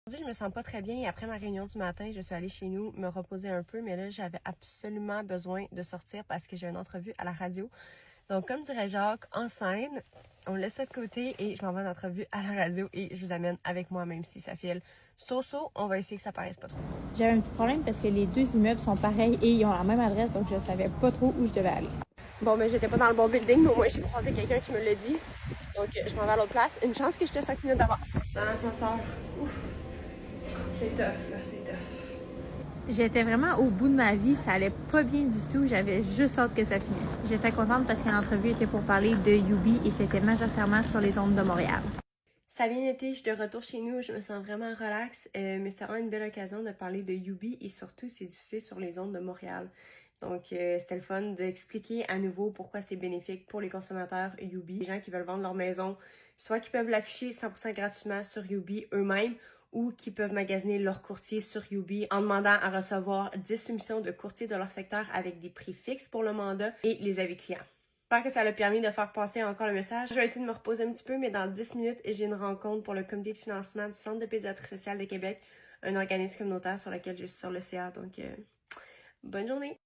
Aujourd'hui, je me sens pas très bien. Après ma réunion du matin, je suis allée chez nous me reposer un peu, mais là, j'avais absolument besoin de sortir parce que j'ai une entrevue à la radio. Donc, comme dirait Jacques, en scène, on laisse ça de côté et je m'en vais en entrevue à la radio et je vous amène avec moi, même si ça file so-so. On va essayer que ça paraisse pas trop. J'avais un petit problème parce que les deux immeubles sont pareils et ils ont la même adresse, donc je savais pas trop où je devais aller. Bon, mais j'étais pas dans le bon building, mais au moins j'ai croisé quelqu'un qui me l'a dit. Donc, je m'en vais à l'autre place. Une chance que j'étais 5 minutes d'avance. Dans l'ascenseur. Ouf. C'est tough, là, c'est tough. J'étais vraiment au bout de ma vie, ça allait pas bien du tout, j'avais juste hâte que ça finisse. J'étais contente parce que l'entrevue était pour parler de Yubi et c'était majoritairement sur les ondes de Montréal. Ça a bien été, je suis de retour chez nous, je me sens vraiment relax, mais c'est vraiment une belle occasion de parler de Yubi et surtout c'est diffusé sur les ondes de Montréal. Donc c'était le fun d'expliquer à nouveau pourquoi c'est bénéfique pour les consommateurs Yubi. Les gens qui veulent vendre leur maison, soit qui peuvent l'afficher 100% gratuitement sur Yubi eux-mêmes ou qui peuvent magasiner leur courtier sur Yubi en demandant à recevoir 10 soumissions de courtiers de leur secteur avec des prix fixes pour le mandat et les avis clients. J'espère que ça l'a permis de faire passer encore le message. Je vais essayer de me reposer un petit peu, mais dans 10 minutes, j'ai une rencontre pour le comité de financement du Centre de pédiatrie sociale de Québec, un organisme communautaire sur lequel je suis sur le CA. Donc, bonne journée!